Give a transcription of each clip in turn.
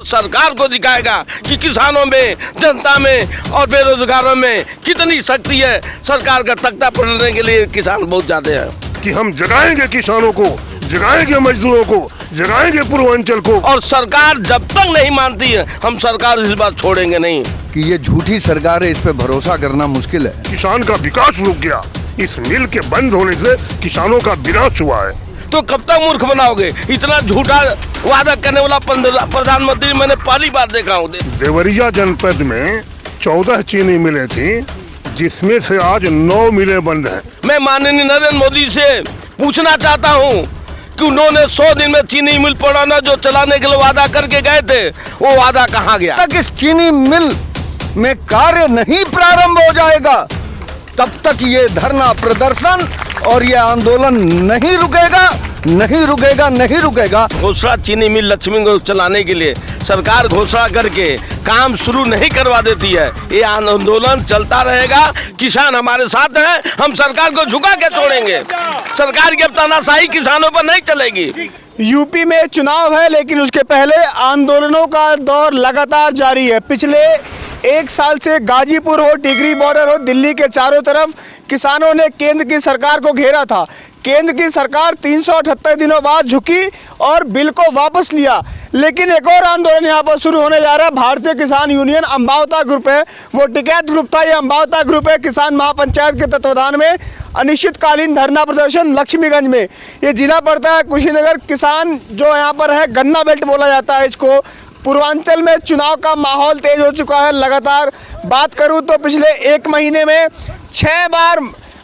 सरकार को दिखाएगा कि किसानों में, जनता में और बेरोजगारों में कितनी शक्ति है। सरकार का तख्ता पलटने के लिए किसान बहुत ज्यादा है कि हम जगाएंगे किसानों को, जगाएंगे मजदूरों को, जगाएंगे पूर्वांचल को। और सरकार जब तक नहीं मानती है, हम सरकार इस बार छोड़ेंगे नहीं। कि ये झूठी सरकार है, इस पे भरोसा करना मुश्किल है। किसान का विकास रुक गया, इस मिल के बंद होने से किसानों का विनाश हुआ है। तो कब तक मूर्ख बनाओगे? इतना झूठा वादा करने वाला प्रधानमंत्री मैंने पहली बार देखा हूँ। देवरिया जनपद में 14 चीनी मिलें थी, जिसमें से आज 9 मिलें बंद हैं। मैं माननीय नरेंद्र मोदी से पूछना चाहता हूँ कि उन्होंने 100 दिन में चीनी मिल पड़ाना जो चलाने के लिए वादा करके गए थे, वो वादा कहाँ गया? तक इस चीनी मिल में कार्य नहीं प्रारंभ हो जाएगा, तब तक ये धरना प्रदर्शन और ये आंदोलन नहीं रुकेगा, नहीं रुकेगा, नहीं रुकेगा। घोषणा चीनी मिल लक्ष्मी को चलाने के लिए सरकार घोषणा करके काम शुरू नहीं करवा देती है। ये आंदोलन चलता रहेगा। किसान हमारे साथ हैं, हम सरकार को झुका के छोड़ेंगे। सरकार की अब तानाशाही किसानों पर नहीं चलेगी। यूपी में चुनाव है, लेकिन उसके पहले आंदोलनों का दौर लगातार जारी है। पिछले 1 साल से गाजीपुर हो, टिकरी बॉर्डर हो, दिल्ली के चारों तरफ किसानों ने केंद्र की सरकार को घेरा था। केंद्र की सरकार 378 दिनों बाद झुकी और बिल को वापस लिया। लेकिन एक और आंदोलन यहाँ पर शुरू होने जा रहा है। भारतीय किसान यूनियन अंबावता ग्रुप है, वो टिकैत ग्रुप था, ये अंबावता ग्रुप है। किसान महापंचायत के तत्वाधान में अनिश्चितकालीन धरना प्रदर्शन लक्ष्मीगंज में, ये जिला पड़ता है कुशीनगर। किसान जो यहाँ पर है, गन्ना बेल्ट बोला जाता है इसको। पूर्वांचल में चुनाव का माहौल तेज हो चुका है। लगातार बात करूं तो पिछले 1 महीने में 6 बार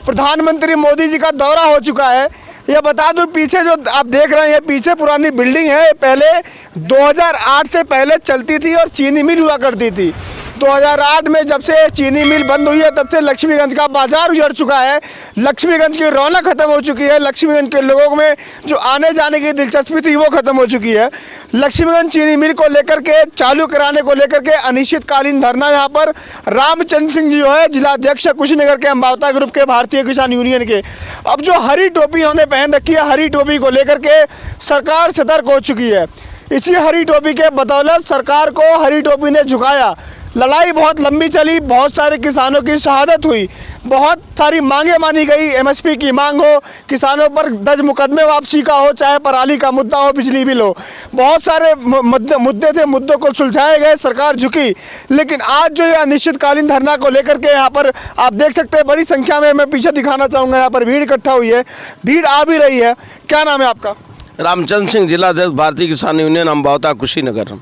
प्रधानमंत्री मोदी जी का दौरा हो चुका है। ये बता दूं, पीछे जो आप देख रहे हैं, पीछे पुरानी बिल्डिंग है, पहले 2008 से पहले चलती थी और चीनी मिल हुआ करती थी। 2008 में जब से चीनी मिल बंद हुई है, तब से लक्ष्मीगंज का बाजार उजड़ चुका है। लक्ष्मीगंज की रौनक खत्म हो चुकी है। लक्ष्मीगंज के लोगों में जो आने जाने की दिलचस्पी थी, वो खत्म हो चुकी है। लक्ष्मीगंज चीनी मिल को लेकर के, चालू कराने को लेकर के अनिश्चितकालीन धरना यहाँ पर रामचंद्र सिंह जी जो है, जिलाध्यक्ष कुशीनगर के अंबावता ग्रुप के, भारतीय किसान यूनियन के। अब जो हरी टोपी उन्होंने पहन रखी है, हरी टोपी को लेकर के सरकार सतर्क हो चुकी है। इसी हरी टोपी के बदौलत सरकार को हरी टोपी ने झुकाया। लड़ाई बहुत लंबी चली, बहुत सारे किसानों की शहादत हुई, बहुत सारी मांगे मानी गई। एमएसपी की मांग हो, किसानों पर दर्ज मुकदमे वापसी का हो, चाहे पराली का मुद्दा हो, बिजली बिल हो, बहुत सारे मुद्दे थे, मुद्दों को सुलझाए गए, सरकार झुकी। लेकिन आज जो ये अनिश्चितकालीन धरना को लेकर के यहाँ पर आप देख सकते हैं, बड़ी संख्या में, मैं पीछे दिखाना चाहूँगा, यहाँ पर भीड़ इकट्ठा हुई है, भीड़ आ भी रही है। क्या नाम है आपका? रामचंद्र सिंह, जिलाध्यक्ष भारतीय किसान यूनियन अंबावता कुशीनगर।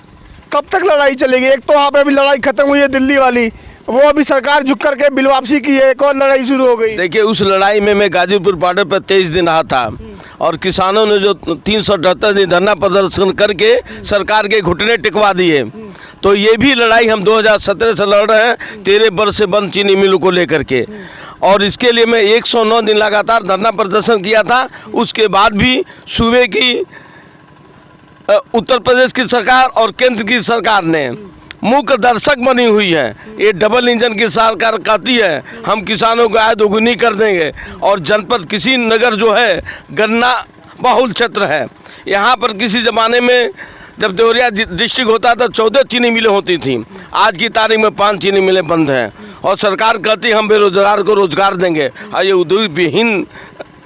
कब तक लड़ाई चलेगी? एक तो वहाँ पे अभी लड़ाई खत्म हुई है दिल्ली वाली, वो अभी सरकार झुक करके बिल वापसी की है, एक और लड़ाई शुरू हो गई। देखिए, उस लड़ाई में मैं गाजीपुर बॉर्डर पर 23 दिन रहा था और किसानों ने जो 378 दिन धरना प्रदर्शन करके सरकार के घुटने टिकवा दिए। तो ये भी लड़ाई हम 2017 से लड़ रहे हैं, 13 वर्ष से बंद चीनी मिलों को लेकर के। और इसके लिए मैं 109 दिन लगातार धरना प्रदर्शन किया था। उसके बाद भी सूबे की, उत्तर प्रदेश की सरकार और केंद्र की सरकार ने मुख्य दर्शक बनी हुई है। ये डबल इंजन की सरकार कहती है हम किसानों को आय दोगुनी कर देंगे। और जनपद कुशीनगर जो है, गन्ना बहुल क्षेत्र है। यहाँ पर किसी ज़माने में जब देवरिया डिस्ट्रिक्ट होता था, 14 चीनी मिलें होती थी। आज की तारीख में 5 चीनी मिलें बंद हैं और सरकार कहती हम बेरोजगार को रोजगार देंगे। और ये उद्योग विहीन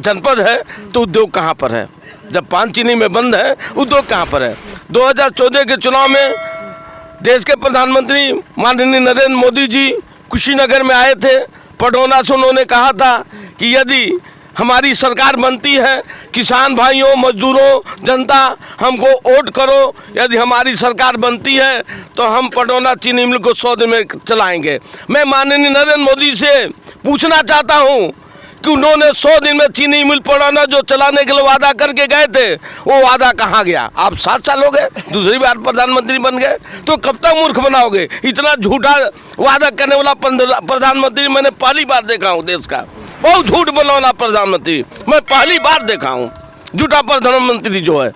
जनपद है, तो उद्योग कहाँ पर है? जब 5 चीनी में बंद है, उद्योग कहाँ पर है? 2014 के चुनाव में देश के प्रधानमंत्री माननीय नरेंद्र मोदी जी कुशीनगर में आए थे। पडरौना से उन्होंने कहा था कि यदि हमारी सरकार बनती है, किसान भाइयों, मजदूरों, जनता, हमको वोट करो। यदि हमारी सरकार बनती है तो हम पडरौना चीनी मिल को 100 दिन में चलाएंगे। मैं माननीय नरेंद्र मोदी से पूछना चाहता हूँ कि उन्होंने 100 दिन में चीनी मिल पड़ाना जो चलाने के लिए वादा करके गए थे, वो वादा कहाँ गया? आप 7 साल हो गए, दूसरी बार प्रधानमंत्री बन गए, तो कब तक मूर्ख बनाओगे? इतना झूठा वादा करने वाला प्रधानमंत्री मैंने पहली बार देखा हूँ। देश का बहुत झूठ बोलने प्रधानमंत्री मैं पहली बार देखा हूँ, झूठा प्रधानमंत्री जो है।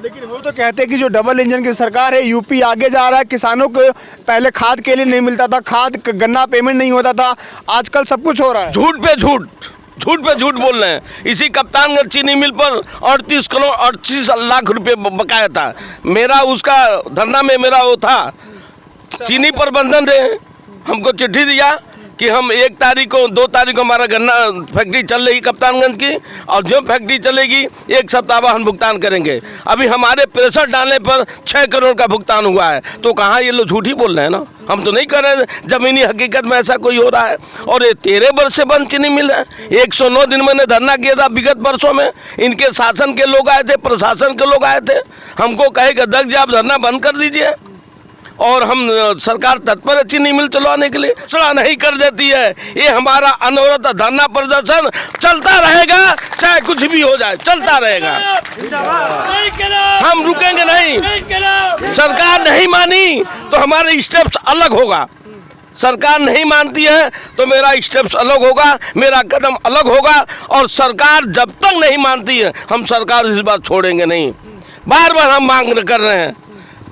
लेकिन वो तो कहते हैं कि जो डबल इंजन की सरकार है, यूपी आगे जा रहा है। किसानों को पहले खाद के लिए नहीं मिलता था, खाद गन्ना पेमेंट नहीं होता था, आजकल सब कुछ हो रहा है। झूठ पे झूठ, झूठ पे झूठ बोल रहे हैं। इसी कप्तानगंज चीनी मिल पर 38 लाख रुपए बकाया था। मेरा उसका धरना में मेरा वो था, चीनी प्रबंधन ने हमको चिट्ठी दिया कि हम 1 तारीख को 2 तारीख को हमारा गन्ना फैक्ट्री चल रही कप्तानगंज की, और जो फैक्ट्री चलेगी 1 सप्ताह बाद हम भुगतान करेंगे। अभी हमारे प्रेशर डालने पर 6 करोड़ का भुगतान हुआ है। तो कहाँ ये लोग झूठ ही बोल रहे हैं ना, हम तो नहीं कर रहे हैं। ज़मीनी हकीकत में ऐसा कोई हो रहा है। और ये 13 वर्ष से बंद चीनी मिल है। 109 दिन मैंने धरना किया था विगत वर्षों में। इनके शासन के लोग आए थे, प्रशासन के लोग आए थे, हमको कहे कि अध्यक्ष जी आप धरना बंद कर दीजिए, और हम सरकार तत्पर है चीनी मिल चलवाने के लिए। घोषणा नहीं कर देती है। ये हमारा अनवरत धरना प्रदर्शन चलता रहेगा, चाहे कुछ भी हो जाए, चलता रहेगा। हम रुकेंगे नहीं। सरकार नहीं मानी तो हमारे स्टेप्स अलग होगा। सरकार नहीं मानती है तो मेरा स्टेप्स अलग होगा, मेरा कदम अलग होगा। और सरकार जब तक नहीं मानती है, हम सरकार इस बात छोड़ेंगे नहीं। बार बार हम मांग कर रहे हैं,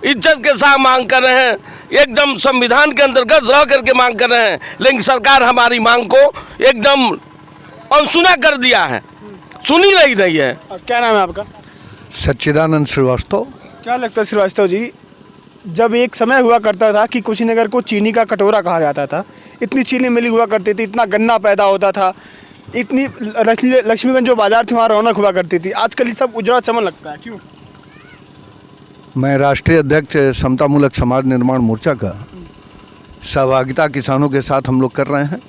इज्जत के साथ मांग कर रहे हैं, एकदम संविधान के अंतर्गत रह करके मांग कर रहे हैं, लेकिन सरकार हमारी मांग को एकदम अनसुना कर दिया है, सुनी नहीं है। क्या नाम है आपका? सच्चिदानंद श्रीवास्तव। क्या लगता है श्रीवास्तव जी, जब एक समय हुआ करता था कि कुशीनगर को चीनी का कटोरा कहा जाता था, इतनी चीनी मिली हुआ करती थी, इतना गन्ना पैदा होता था, इतनी लक्ष्मीगंज जो बाजार थी वहाँ रौनक हुआ करती थी, आजकल ये सब उजड़ा चमन लगता है, क्यों? मैं राष्ट्रीय अध्यक्ष समतामूलक समाज निर्माण मोर्चा का सहभागिता किसानों के साथ हम लोग कर रहे हैं।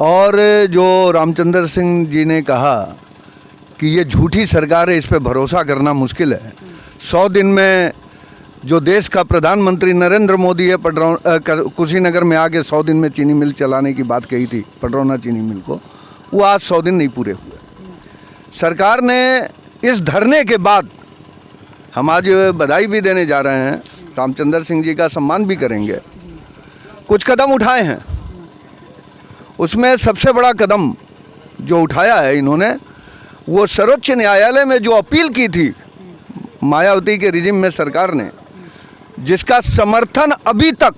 और जो रामचंद्र सिंह जी ने कहा कि ये झूठी सरकार है, इस पे भरोसा करना मुश्किल है। 100 दिन में जो देश का प्रधानमंत्री नरेंद्र मोदी है कुशीनगर में आके 100 दिन में चीनी मिल चलाने की बात कही थी, पडरौना चीनी मिल को, वो आज 100 दिन नहीं पूरे हुए। सरकार ने इस धरने के बाद, हम आज बधाई भी देने जा रहे हैं, रामचंद्र सिंह जी का सम्मान भी करेंगे, कुछ कदम उठाए हैं। उसमें सबसे बड़ा कदम जो उठाया है इन्होंने, वो सर्वोच्च न्यायालय में जो अपील की थी मायावती के रिजिम में सरकार ने, जिसका समर्थन अभी तक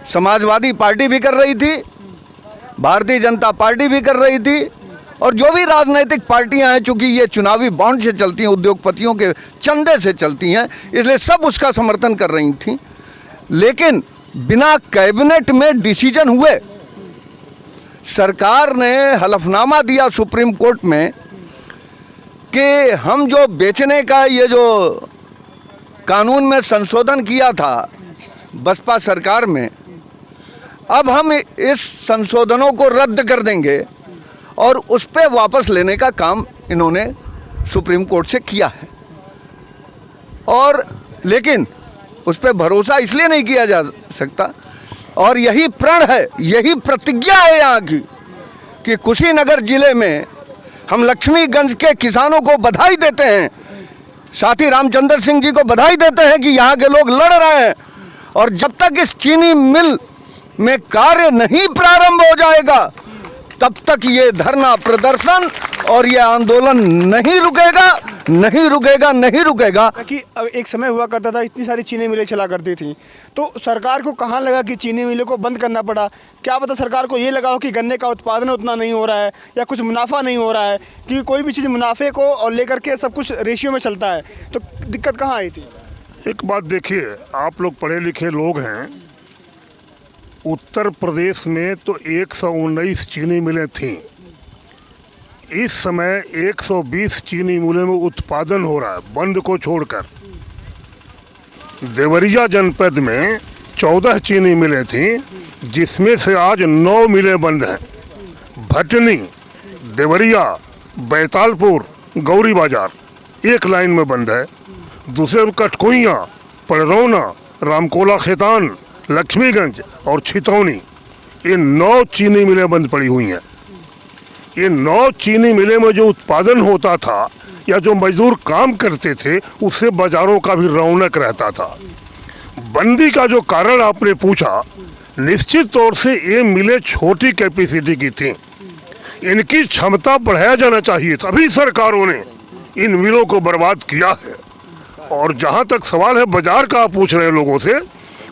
समाजवादी पार्टी भी कर रही थी, भारतीय जनता पार्टी भी कर रही थी, और जो भी राजनीतिक पार्टियां हैं, चूंकि ये चुनावी बॉन्ड से चलती हैं, उद्योगपतियों के चंदे से चलती हैं, इसलिए सब उसका समर्थन कर रही थी। लेकिन बिना कैबिनेट में डिसीजन हुए सरकार ने हलफनामा दिया सुप्रीम कोर्ट में कि हम जो बेचने का ये जो कानून में संशोधन किया था बसपा सरकार में, अब हम इस संशोधनों को रद्द कर देंगे और उस पर वापस लेने का काम इन्होंने सुप्रीम कोर्ट से किया है। और लेकिन उस पर भरोसा इसलिए नहीं किया जा सकता, और यही प्रण है, यही प्रतिज्ञा है यहाँ की, कि कुशीनगर जिले में हम लक्ष्मीगंज के किसानों को बधाई देते हैं, साथ ही रामचंद्र सिंह जी को बधाई देते हैं कि यहाँ के लोग लड़ रहे हैं, और जब तक इस चीनी मिल में कार्य नहीं प्रारंभ हो जाएगा तब तक ये धरना प्रदर्शन और ये आंदोलन नहीं रुकेगा, नहीं रुकेगा, नहीं रुकेगा। कि एक समय हुआ करता था, इतनी सारी चीनी मिलें चला करती थी, तो सरकार को कहाँ लगा कि चीनी मिलों को बंद करना पड़ा? क्या पता सरकार को ये लगा हो कि गन्ने का उत्पादन उतना नहीं हो रहा है या कुछ मुनाफा नहीं हो रहा है, क्योंकि कोई भी चीज़ मुनाफे को और लेकर के सब कुछ रेशियो में चलता है, तो दिक्कत कहाँ आई थी? एक बात देखिए, आप लोग पढ़े लिखे लोग हैं, उत्तर प्रदेश में तो 119 चीनी मिलें थीं। इस समय 120 चीनी मिलों में उत्पादन हो रहा है, बंद को छोड़कर। देवरिया जनपद में 14 चीनी मिलें थीं, जिसमें से आज 9 मिलें बंद हैं। भटनी, देवरिया, बैतालपुर, गौरी बाजार एक लाइन में बंद है। दूसरे कटकुइयाँ, पडरौना, रामकोला खेतान, लक्ष्मीगंज और छितौनी, ये 9 चीनी मिलें बंद पड़ी हुई हैं। ये 9 चीनी मिलें में जो उत्पादन होता था या जो मजदूर काम करते थे, उससे बाजारों का भी रौनक रहता था। बंदी का जो कारण आपने पूछा, निश्चित तौर से ये मिलें छोटी कैपेसिटी की थी, इनकी क्षमता बढ़ाया जाना चाहिए। सभी सरकारों ने इन मिलों को बर्बाद किया है। और जहाँ तक सवाल है बाजार का, आप पूछ रहे हैं लोगों से,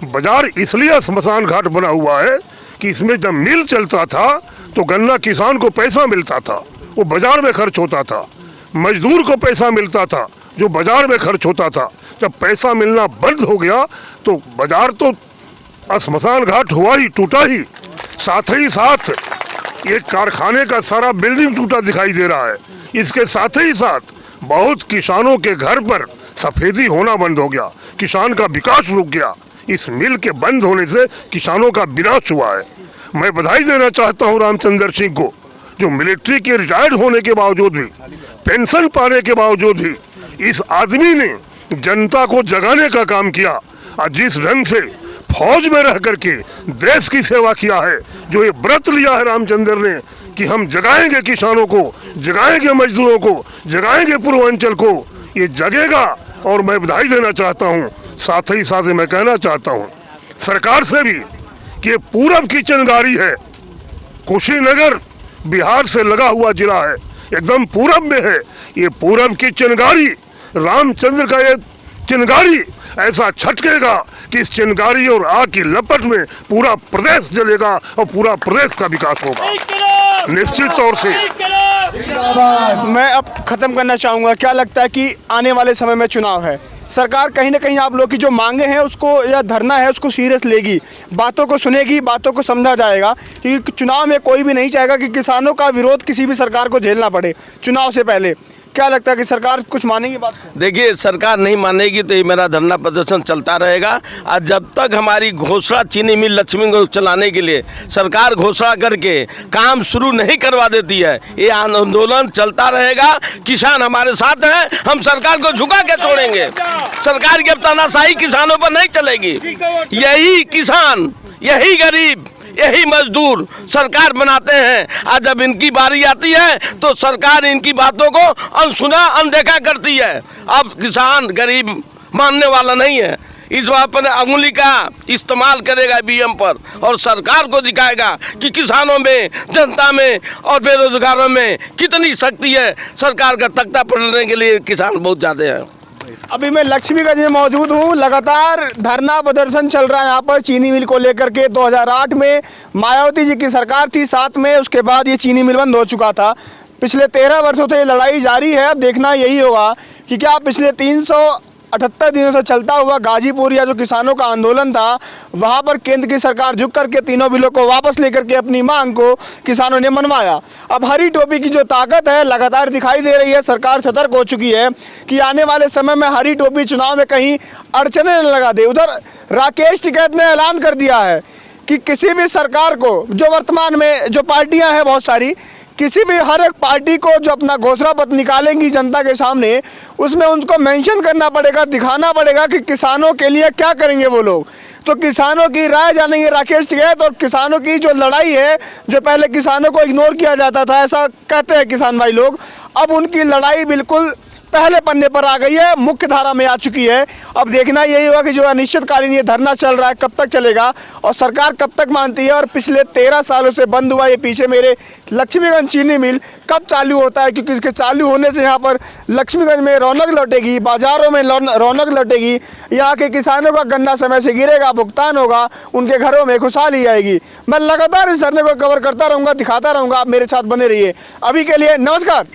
बाजार इसलिए स्मशान घाट बना हुआ है कि इसमें जब मिल चलता था तो गन्ना किसान को पैसा मिलता था, वो बाजार में खर्च होता था। मजदूर को पैसा मिलता था जो बाजार में खर्च होता था। जब पैसा मिलना बंद हो गया तो बाजार तो श्मशान घाट हुआ ही, टूटा ही। साथ ही साथ एक कारखाने का सारा बिल्डिंग टूटा दिखाई दे रहा है। इसके साथ ही साथ बहुत किसानों के घर पर सफेदी होना बंद हो गया, किसान का विकास रुक गया। इस मिल के बंद होने से किसानों का विनाश हुआ है। मैं बधाई देना चाहता हूं रामचंद्र सिंह को, जो मिलिट्री के रिटायर्ड होने के बावजूद भी, पेंशन पाने के बावजूद भी इस आदमी ने जनता को जगाने का काम किया। और जिस ढंग से फौज में रह करके देश की सेवा किया है, जो ये व्रत लिया है रामचंद्र ने कि हम जगाएंगे किसानों को, जगाएंगे मजदूरों को, जगाएंगे पूर्वांचल को, ये जगेगा। और मैं बधाई देना चाहता हूँ। साथ ही साथ मैं कहना चाहता हूँ सरकार से भी कि ये पूरब की चिंगारी है। कुशीनगर बिहार से लगा हुआ जिला है, एकदम पूरब में है। ये पूरब की चिंगारी, रामचंद्र का ये चिंगारी ऐसा छटकेगा कि इस चिंगारी और आग की लपट में पूरा प्रदेश जलेगा और पूरा प्रदेश का विकास होगा निश्चित तौर से। मैं अब खत्म करना चाहूँगा, क्या लगता है कि आने वाले समय में चुनाव है, सरकार कहीं ना कहीं आप लोग की जो मांगे हैं उसको या धरना है उसको सीरियस लेगी, बातों को सुनेगी, बातों को समझा जाएगा? क्योंकि चुनाव में कोई भी नहीं चाहेगा कि किसानों का विरोध किसी भी सरकार को झेलना पड़े चुनाव से पहले। क्या लगता है कि सरकार कुछ मानेगी बात को? देखिए, सरकार नहीं मानेगी तो ये मेरा धरना प्रदर्शन चलता रहेगा। और जब तक हमारी घोषणा चीनी मिल लक्ष्मी को चलाने के लिए सरकार घोषणा करके काम शुरू नहीं करवा देती है, ये आंदोलन चलता रहेगा। किसान हमारे साथ हैं, हम सरकार को झुका के छोड़ेंगे। सरकार की अब तानाशाही किसानों पर नहीं चलेगी। यही किसान, यही गरीब, यही मजदूर सरकार बनाते हैं। आज जब इनकी बारी आती है तो सरकार इनकी बातों को अनसुना अनदेखा करती है। अब किसान गरीब मानने वाला नहीं है। इस बात पर अंगुली का इस्तेमाल करेगा बीएम पर और सरकार को दिखाएगा कि किसानों में, जनता में और बेरोजगारों में कितनी शक्ति है। सरकार का तख्ता पलटने के लिए किसान बहुत ज़्यादा है। अभी मैं लक्ष्मीगंज में मौजूद हूँ। लगातार धरना प्रदर्शन चल रहा है यहाँ पर चीनी मिल को लेकर के। 2008 में मायावती जी की सरकार थी, साथ में उसके बाद ये चीनी मिल बंद हो चुका था। पिछले 13 वर्षों से ये लड़ाई जारी है। अब देखना यही होगा कि क्या पिछले 378 दिनों से चलता हुआ गाजीपुर या जो किसानों का आंदोलन था, वहाँ पर केंद्र की सरकार झुक करके तीनों बिलों को वापस लेकर के अपनी मांग को किसानों ने मनवाया। अब हरी टोपी की जो ताकत है लगातार दिखाई दे रही है। सरकार सतर्क हो चुकी है कि आने वाले समय में हरी टोपी चुनाव में कहीं अड़चने न लगा दे। उधर राकेश टिकैत ने ऐलान कर दिया है कि किसी भी सरकार को, जो वर्तमान में जो पार्टियां हैं बहुत सारी, किसी भी हर एक पार्टी को जो अपना घोषणा पत्र निकालेंगी जनता के सामने, उसमें उनको मेंशन करना पड़ेगा, दिखाना पड़ेगा कि किसानों के लिए क्या करेंगे वो लोग। तो किसानों की राय जानेंगे राकेश टिकैत। और किसानों की जो लड़ाई है, जो पहले किसानों को इग्नोर किया जाता था, ऐसा कहते हैं किसान भाई लोग, अब उनकी लड़ाई बिल्कुल पहले पन्ने पर आ गई है, मुख्य धारा में आ चुकी है। अब देखना यही होगा कि जो अनिश्चितकालीन ये धरना चल रहा है कब तक चलेगा और सरकार कब तक मानती है। और पिछले 13 सालों से बंद हुआ ये पीछे मेरे लक्ष्मीगंज चीनी मिल कब चालू होता है, क्योंकि इसके चालू होने से यहाँ पर लक्ष्मीगंज में रौनक लौटेगी, बाजारों में रौनक लौटेगी, यहाँ के किसानों का गन्ना समय से गिरेगा, भुगतान होगा, उनके घरों में खुशहाली आएगी। मैं लगातार इस धरने को कवर करता रहूँगा, दिखाता रहूँगा। आप मेरे साथ बने रहिए। अभी के लिए नमस्कार।